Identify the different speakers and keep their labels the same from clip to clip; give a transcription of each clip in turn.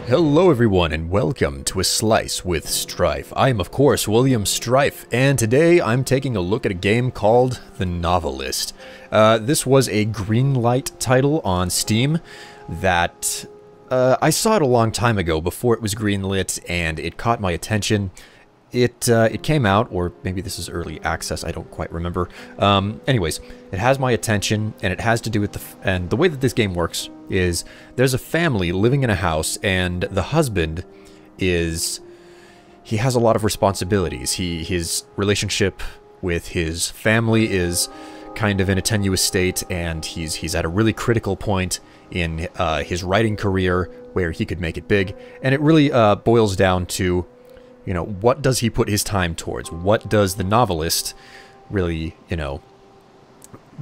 Speaker 1: Hello everyone and welcome to A Slice with Strife. I am of course William Strife, and today I'm taking a look at a game called The Novelist. This was a greenlight title on Steam that I saw it a long time ago before it was greenlit, and it caught my attention. It came out, or maybe this is early access, I don't quite remember. Anyways, it has my attention, and it has to do with and the way that this game works is there's a family living in a house, and the husband he has a lot of responsibilities. His relationship with his family is kind of in a tenuous state, and he's at a really critical point in his writing career where he could make it big, and it really boils down to, you know, what does he put his time towards? What does the novelist really, you know,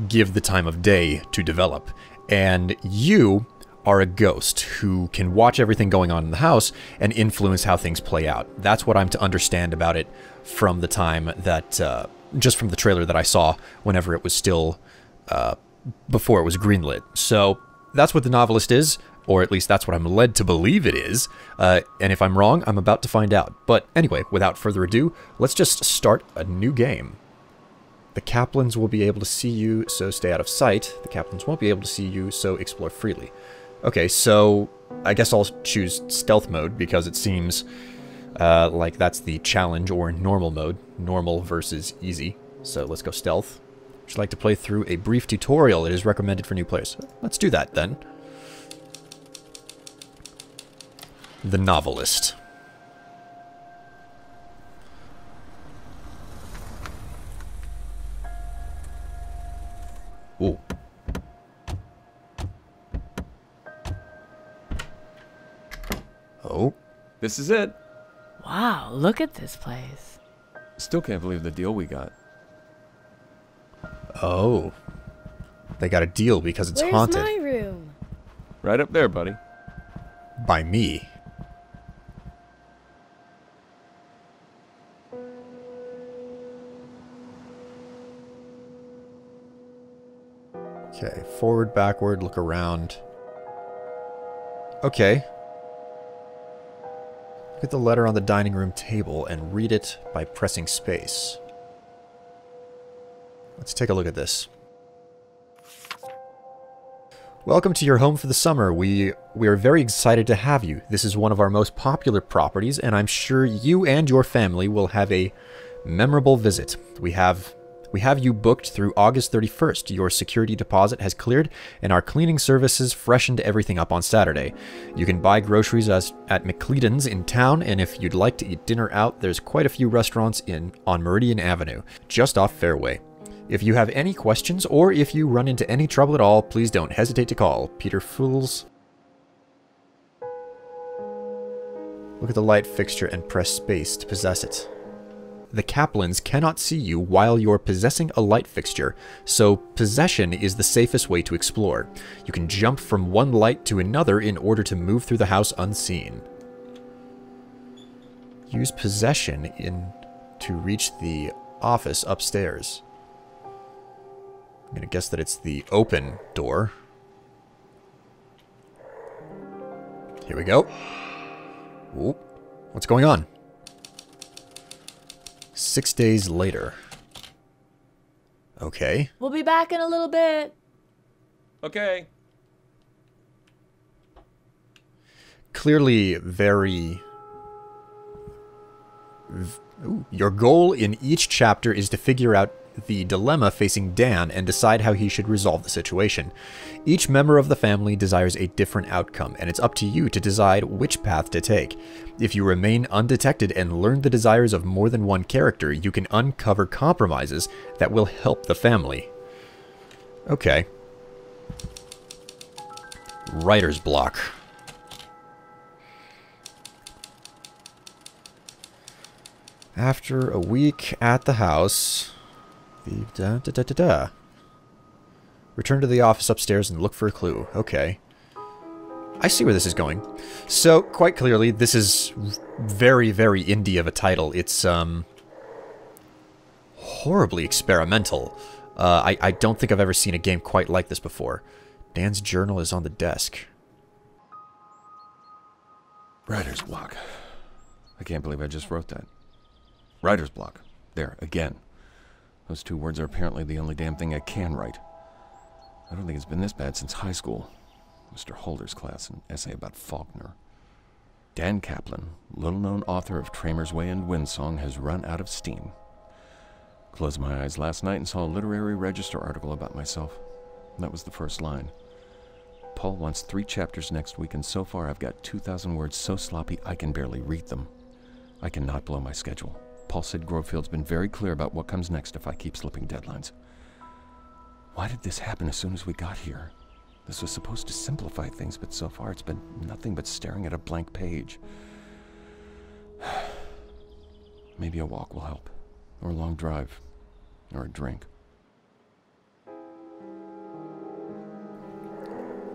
Speaker 1: give the time of day to develop? And you are a ghost who can watch everything going on in the house and influence how things play out. That's what I'm to understand about it from the time that, just from the trailer that I saw whenever it was still, before it was greenlit. So that's what the novelist is. Or at least that's what I'm led to believe it is. And if I'm wrong, I'm about to find out. But anyway, without further ado, let's just start a new game. The Kaplans will be able to see you, so stay out of sight. The Kaplans won't be able to see you, so explore freely. Okay, so I guess I'll choose stealth mode because it seems like that's the challenge or normal mode. Normal versus easy. So let's go stealth. Would you like to play through a brief tutorial? It is recommended for new players. Let's do that then. The Novelist. Ooh. Oh.
Speaker 2: This is it.
Speaker 3: Wow, look at this place.
Speaker 2: Still can't believe the deal we got.
Speaker 1: Oh. They got a deal because it's haunted.
Speaker 4: Where's my room?
Speaker 2: Right up there, buddy.
Speaker 1: By me. Okay, forward, backward, look around. Okay. Look at the letter on the dining room table and read it by pressing space. Let's take a look at this. Welcome to your home for the summer. We are very excited to have you. This is one of our most popular properties, and I'm sure you and your family will have a memorable visit. We have you booked through August 31st. Your security deposit has cleared, and our cleaning services freshened everything up on Saturday. You can buy groceries at McClellan's in town, and if you'd like to eat dinner out, there's quite a few restaurants on Meridian Avenue, just off Fairway. If you have any questions, or if you run into any trouble at all, please don't hesitate to call Peter Fools. Look at the light fixture and press space to possess it. The Kaplans cannot see you while you're possessing a light fixture, so possession is the safest way to explore. You can jump from one light to another in order to move through the house unseen. Use possession to reach the office upstairs. I'm gonna guess that it's the open door. Here we go. Ooh, what's going on? 6 days later. Okay.
Speaker 4: We'll be back in a little bit.
Speaker 2: Okay.
Speaker 1: Clearly very... Ooh. Your goal in each chapter is to figure out the dilemma facing Dan and decide how he should resolve the situation. Each member of the family desires a different outcome, and it's up to you to decide which path to take. If you remain undetected and learn the desires of more than one character, you can uncover compromises that will help the family. Okay. Writer's block. After a week at the house... Return to the office upstairs and look for a clue. Okay. I see where this is going. So, quite clearly, this is very, very indie of a title. It's, horribly experimental. I don't think I've ever seen a game quite like this before. Dan's journal is on the desk.
Speaker 2: Writer's block. I can't believe I just wrote that. Writer's block. There, again. Those two words are apparently the only damn thing I can write. I don't think it's been this bad since high school. Mr. Holder's class, an essay about Faulkner. Dan Kaplan, little-known author of Tramer's Way and Windsong, has run out of steam. Closed my eyes last night and saw a literary register article about myself. That was the first line. Paul wants 3 chapters next week, and so far I've got 2,000 words so sloppy I can barely read them. I cannot blow my schedule. Paul said Grovefield's been very clear about what comes next if I keep slipping deadlines. Why did this happen as soon as we got here? This was supposed to simplify things, but so far it's been nothing but staring at a blank page. Maybe a walk will help, or a long drive, or a drink.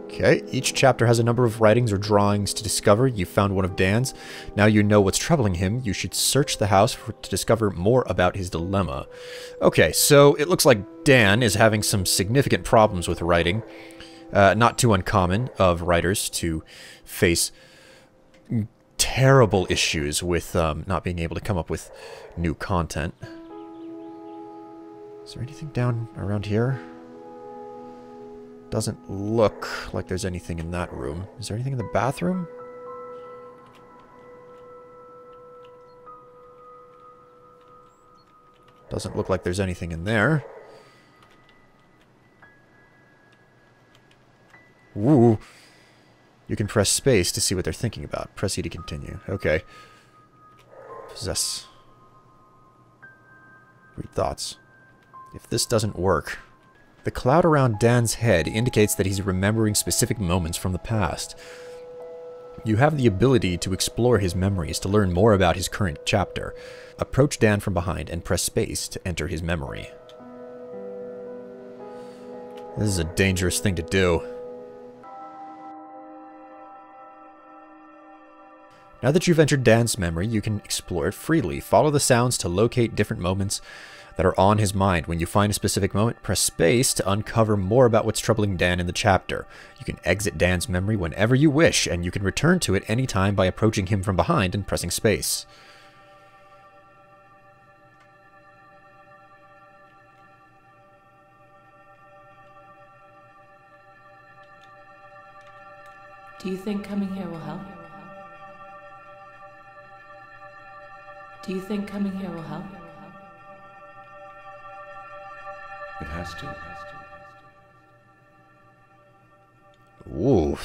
Speaker 1: Okay, each chapter has a number of writings or drawings to discover. You found one of Dan's. Now you know what's troubling him. You should search the house to discover more about his dilemma. Okay, so it looks like Dan is having some significant problems with writing. Not too uncommon of writers to face terrible issues with not being able to come up with new content. Is there anything down around here? Doesn't look like there's anything in that room. Is there anything in the bathroom? Doesn't look like there's anything in there. Ooh. You can press space to see what they're thinking about. Press E to continue. Okay. Possess. Read thoughts. If this doesn't work... The cloud around Dan's head indicates that he's remembering specific moments from the past. You have the ability to explore his memories to learn more about his current chapter. Approach Dan from behind and press space to enter his memory. This is a dangerous thing to do. Now that you've entered Dan's memory, you can explore it freely. Follow the sounds to locate different moments that are on his mind. When you find a specific moment, press space to uncover more about what's troubling Dan in the chapter. You can exit Dan's memory whenever you wish, and you can return to it anytime by approaching him from behind and pressing space.
Speaker 3: Do you think coming here will help? Do you think coming here will help?
Speaker 2: It has to.
Speaker 1: Ooh.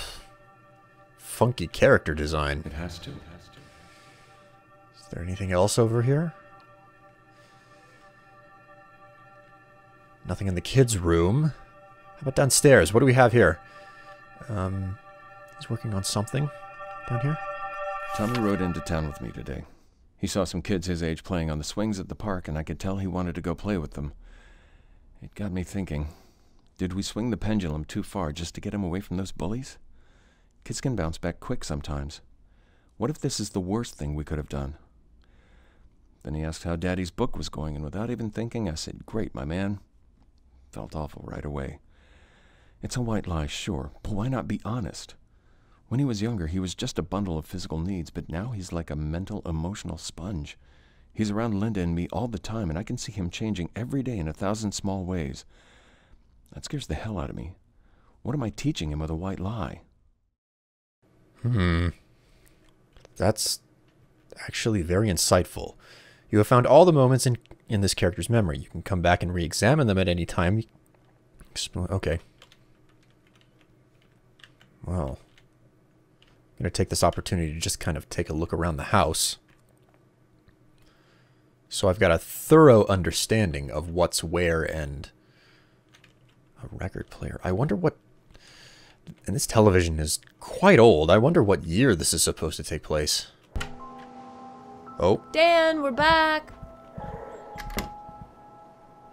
Speaker 1: Funky character design.
Speaker 2: It has to.
Speaker 1: Is there anything else over here? Nothing in the kids' room. How about downstairs? What do we have here? He's working on something down here.
Speaker 2: Tommy rode into town with me today. He saw some kids his age playing on the swings at the park, and I could tell he wanted to go play with them. It got me thinking, did we swing the pendulum too far just to get him away from those bullies? Kids can bounce back quick sometimes. What if this is the worst thing we could have done? Then he asked how Daddy's book was going, and without even thinking, I said, "Great, my man." Felt awful right away. It's a white lie, sure, but why not be honest? When he was younger, he was just a bundle of physical needs, but now he's like a mental, emotional sponge. He's around Linda and me all the time, and I can see him changing every day in 1,000 small ways. That scares the hell out of me. What am I teaching him with a white lie?
Speaker 1: That's actually very insightful. You have found all the moments in this character's memory. You can come back and re-examine them at any time. Okay. Well, I'm going to take this opportunity to just kind of take a look around the house. So I've got a thorough understanding of what's where and a record player. I wonder what... And this television is quite old. I wonder what year this is supposed to take place. Oh.
Speaker 3: Dan, we're back.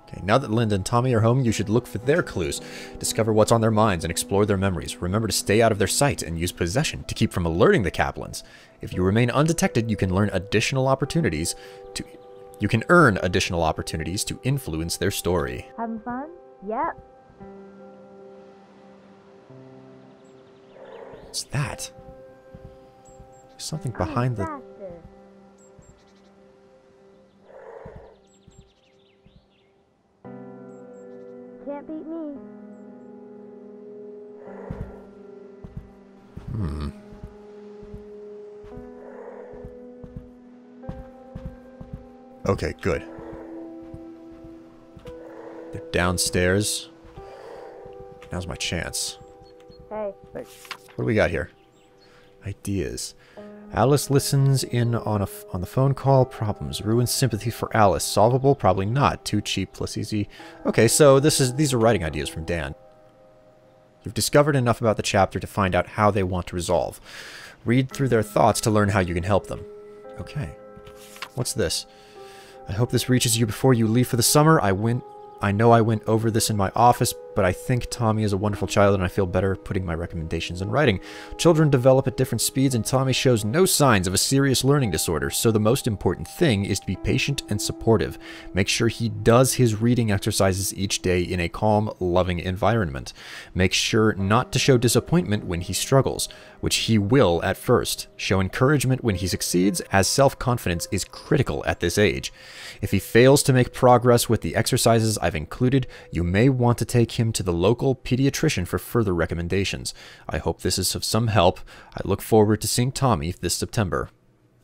Speaker 1: Okay, now that Linda and Tommy are home, you should look for their clues. Discover what's on their minds and explore their memories. Remember to stay out of their sight and use possession to keep from alerting the Kaplans. If you remain undetected, you can learn additional opportunities to... You can earn additional opportunities to influence their story.
Speaker 4: Having fun? Yep.
Speaker 1: What's that? Something behind the...
Speaker 4: Can't beat me.
Speaker 1: Okay, good. They're downstairs. Now's my chance.
Speaker 4: Hey.
Speaker 1: What do we got here? Ideas. Alice listens in on the phone call. Problems. Ruins sympathy for Alice. Solvable? Probably not. Too cheap plus easy. Okay, so these are writing ideas from Dan. You've discovered enough about the chapter to find out how they want to resolve. Read through their thoughts to learn how you can help them. Okay. What's this? I hope this reaches you before you leave for the summer. I know I went over this in my office, but I think Tommy is a wonderful child and I feel better putting my recommendations in writing. Children develop at different speeds and Tommy shows no signs of a serious learning disorder, so the most important thing is to be patient and supportive. Make sure he does his reading exercises each day in a calm, loving environment. Make sure not to show disappointment when he struggles, which he will at first. Show encouragement when he succeeds, as self-confidence is critical at this age. If he fails to make progress with the exercises I've included, you may want to take him to the local pediatrician for further recommendations. I hope this is of some help. I look forward to seeing Tommy this September.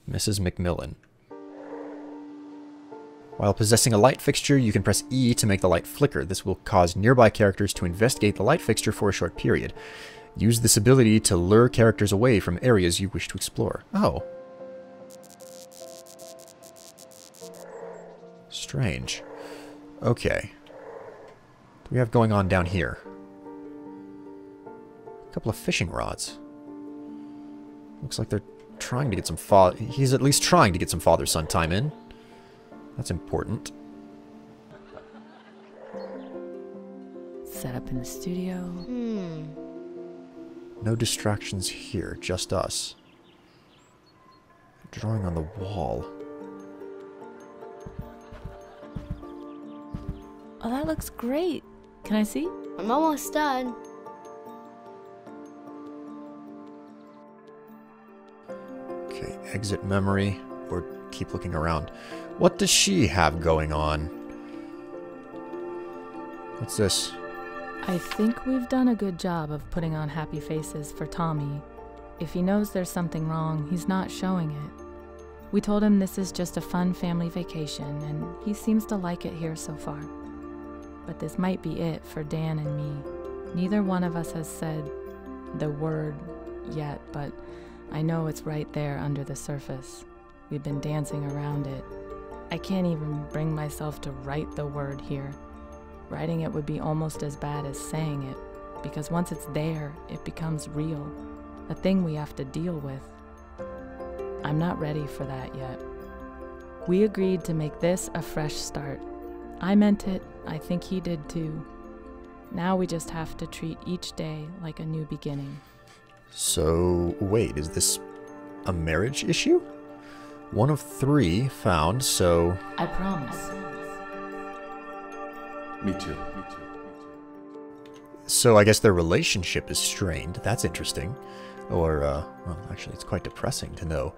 Speaker 1: Mrs. McMillan. While possessing a light fixture, you can press E to make the light flicker. This will cause nearby characters to investigate the light fixture for a short period. Use this ability to lure characters away from areas you wish to explore. Oh. Strange. Okay. What do we have going on down here? A couple of fishing rods. Looks like they're trying to get some he's at least trying to get some father-son time in. That's important.
Speaker 3: Set up in the studio.
Speaker 1: No distractions here, just us. Drawing on the wall.
Speaker 3: Oh, that looks great. Can I see?
Speaker 4: I'm almost done.
Speaker 1: Okay, exit memory, or keep looking around. What does she have going on? What's this?
Speaker 3: I think we've done a good job of putting on happy faces for Tommy. If he knows there's something wrong, he's not showing it. We told him this is just a fun family vacation, and he seems to like it here so far. But this might be it for Dan and me. Neither one of us has said the word yet, but I know it's right there under the surface. We've been dancing around it. I can't even bring myself to write the word here. Writing it would be almost as bad as saying it, because once it's there, it becomes real, a thing we have to deal with. I'm not ready for that yet. We agreed to make this a fresh start. I meant it, I think he did too. Now we just have to treat each day like a new beginning.
Speaker 1: So, wait, is this a marriage issue? 1 of 3 found, so...
Speaker 3: I promise.
Speaker 2: Me too.
Speaker 1: So I guess their relationship is strained. That's interesting. Or, well, actually, it's quite depressing to know.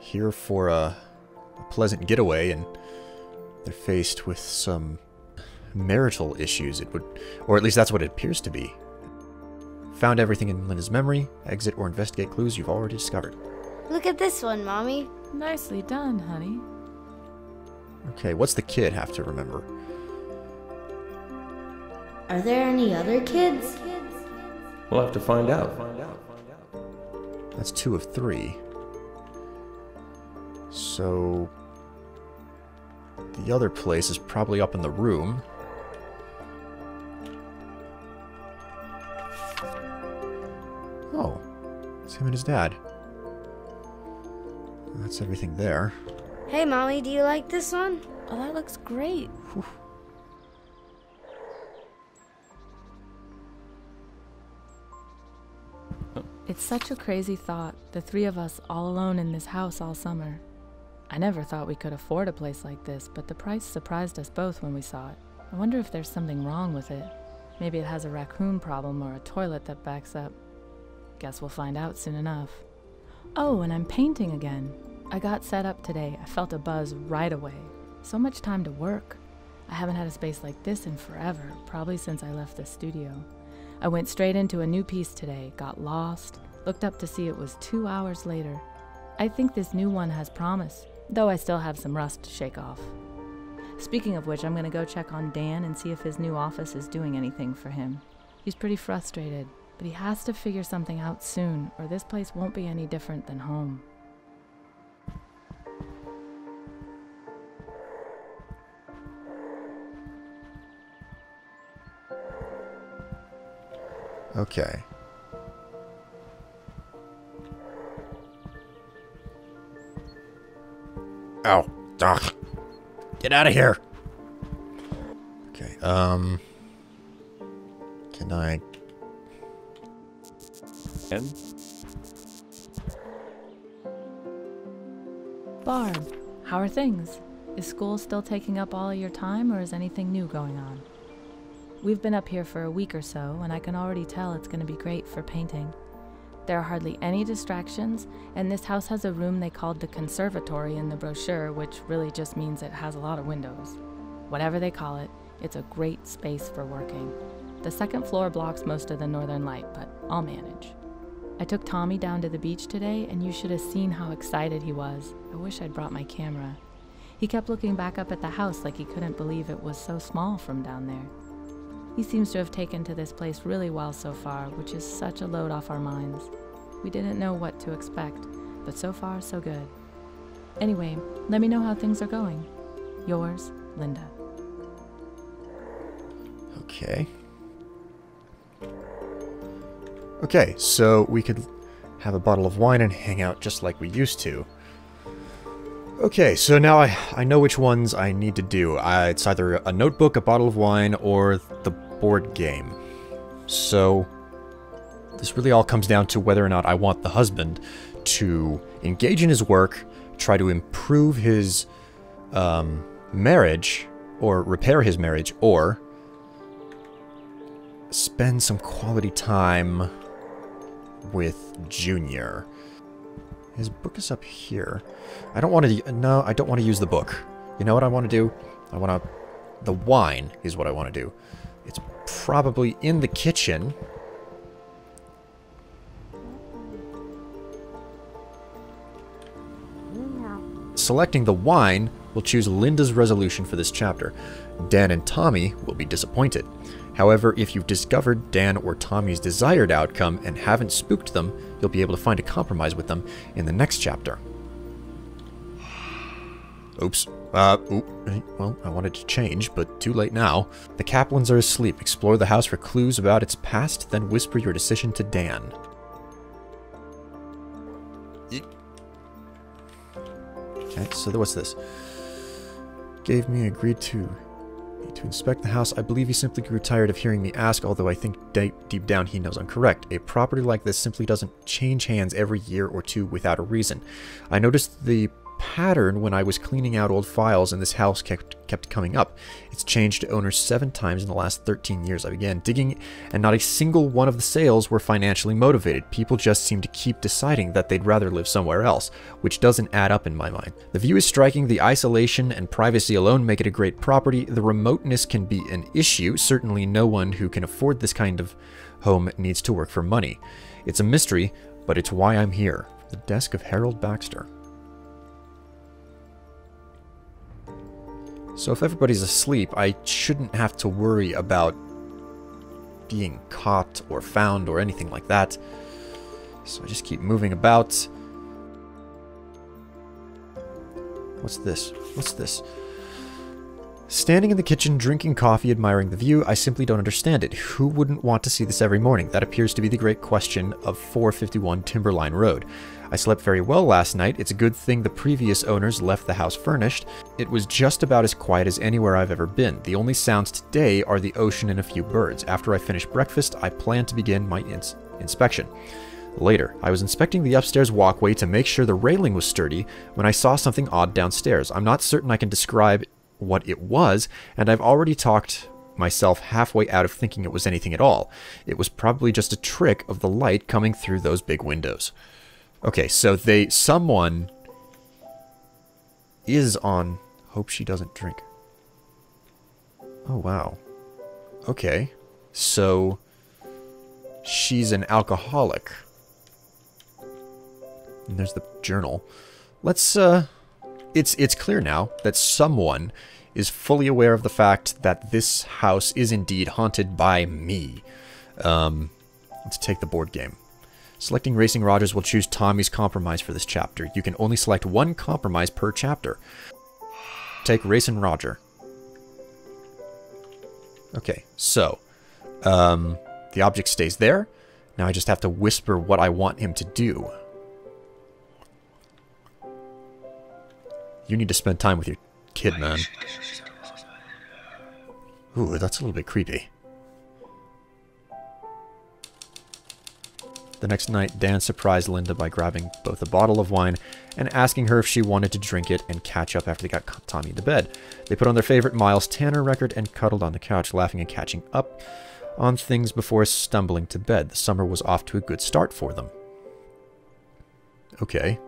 Speaker 1: Here for a pleasant getaway, and they're faced with some marital issues. It would, or at least that's what it appears to be. Found everything in Linda's memory. Exit or investigate clues you've already discovered.
Speaker 4: Look at this one, Mommy.
Speaker 3: Nicely done, honey.
Speaker 1: Okay, what's the kid have to remember?
Speaker 4: Are there any other kids?
Speaker 2: We'll have to find out.
Speaker 1: That's 2 of 3. So... the other place is probably up in the room. Oh. It's him and his dad. That's everything there.
Speaker 4: Hey, Mommy, do you like this one?
Speaker 3: Oh, that looks great.
Speaker 1: Whew.
Speaker 3: It's such a crazy thought, the 3 of us all alone in this house all summer. I never thought we could afford a place like this, but the price surprised us both when we saw it. I wonder if there's something wrong with it. Maybe it has a raccoon problem or a toilet that backs up. Guess we'll find out soon enough. Oh, and I'm painting again. I got set up today. I felt a buzz right away. So much time to work. I haven't had a space like this in forever, probably since I left the studio. I went straight into a new piece today, got lost, looked up to see it was 2 hours later. I think this new one has promise, though I still have some rust to shake off. Speaking of which, I'm going to go check on Dan and see if his new office is doing anything for him. He's pretty frustrated, but he has to figure something out soon, or this place won't be any different than home.
Speaker 1: Okay. Ow. Ugh. Get out of here. Okay, can I...
Speaker 2: And?
Speaker 3: Barb, how are things? Is school still taking up all of your time, or is anything new going on? We've been up here for a week or so, and I can already tell it's going to be great for painting. There are hardly any distractions, and this house has a room they called the conservatory in the brochure, which really just means it has a lot of windows. Whatever they call it, it's a great space for working. The second floor blocks most of the northern light, but I'll manage. I took Tommy down to the beach today, and you should have seen how excited he was. I wish I'd brought my camera. He kept looking back up at the house like he couldn't believe it was so small from down there. He seems to have taken to this place really well so far, which is such a load off our minds. We didn't know what to expect, but so far, so good. Anyway, let me know how things are going. Yours, Linda.
Speaker 1: Okay. Okay, so we could have a bottle of wine and hang out just like we used to. Okay, so now I know which ones I need to do. It's either a notebook, a bottle of wine, or the board game. So this really all comes down to whether or not I want the husband to engage in his work, try to improve his marriage, or repair his marriage, or spend some quality time with Junior. His book is up here. I don't want to... No, I don't want to use the book. You know what I want to do? I want to... The wine is what I want to do. It's probably in the kitchen. Selecting the wine will choose Linda's resolution for this chapter. Dan and Tommy will be disappointed. However, if you've discovered Dan or Tommy's desired outcome and haven't spooked them, you'll be able to find a compromise with them in the next chapter. Oops. Well, I wanted to change, but too late now. The Kaplans are asleep. Explore the house for clues about its past, then whisper your decision to Dan. Okay, so what's this? Gave me agreed to inspect the house. I believe he simply grew tired of hearing me ask, although I think deep down he knows I'm correct. A property like this simply doesn't change hands every year or two without a reason. I noticed the pattern when I was cleaning out old files, and this house kept coming up. It's changed owners 7 times in the last 13 years. I began digging, and not a single one of the sales were financially motivated. People just seem to keep deciding that they'd rather live somewhere else, which doesn't add up in my mind. The view is striking. The isolation and privacy alone make it a great property. The remoteness can be an issue. Certainly no one who can afford this kind of home needs to work for money. It's a mystery, but it's why I'm here. The desk of Harold Baxter. So if everybody's asleep, I shouldn't have to worry about being caught or found or anything like that. So I just keep moving about. What's this? What's this? Standing in the kitchen, drinking coffee, admiring the view, I simply don't understand it. Who wouldn't want to see this every morning? That appears to be the great question of 451 Timberline Road. I slept very well last night. It's a good thing the previous owners left the house furnished. It was just about as quiet as anywhere I've ever been. The only sounds today are the ocean and a few birds. After I finish breakfast, I plan to begin my inspection. Later, I was inspecting the upstairs walkway to make sure the railing was sturdy when I saw something odd downstairs. I'm not certain I can describe what it was, and I've already talked myself halfway out of thinking it was anything at all. It was probably just a trick of the light coming through those big windows. Okay, so someone is on... Hope she doesn't drink. Oh, wow. Okay. So, she's an alcoholic. And there's the journal. Let's, It's clear now that someone is fully aware of the fact that this house is indeed haunted by me. Let's take the board game. Selecting Racing Rogers will choose Tommy's compromise for this chapter. You can only select one compromise per chapter. Take Racing Roger. Okay, so, the object stays there. Now I just have to whisper what I want him to do. You need to spend time with your kid, man. Ooh, that's a little bit creepy. The next night, Dan surprised Linda by grabbing both a bottle of wine and asking her if she wanted to drink it and catch up after they got Tommy to bed. They put on their favorite Miles Tanner record and cuddled on the couch, laughing and catching up on things before stumbling to bed. The summer was off to a good start for them. Okay.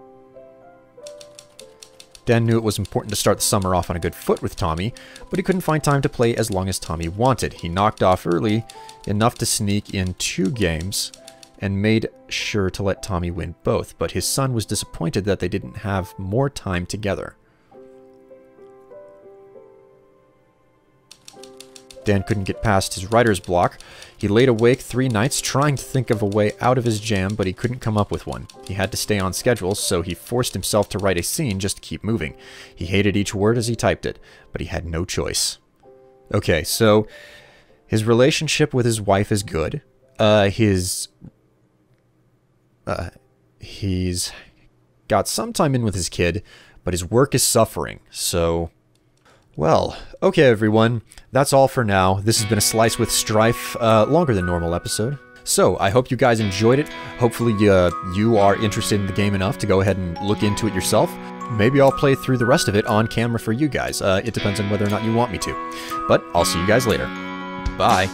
Speaker 1: Dan knew it was important to start the summer off on a good foot with Tommy, but he couldn't find time to play as long as Tommy wanted. He knocked off early enough to sneak in 2 games and made sure to let Tommy win both, but his son was disappointed that they didn't have more time together. Dan couldn't get past his writer's block. He laid awake 3 nights trying to think of a way out of his jam, but he couldn't come up with one. He had to stay on schedule, so he forced himself to write a scene just to keep moving. He hated each word as he typed it, but he had no choice. Okay, so his relationship with his wife is good. He's got some time in with his kid, but his work is suffering, so... Well, okay everyone, that's all for now. This has been a Slice with Strife, longer than normal episode. So, I hope you guys enjoyed it. Hopefully you are interested in the game enough to go ahead and look into it yourself. Maybe I'll play through the rest of it on camera for you guys. It depends on whether or not you want me to. But I'll see you guys later. Bye.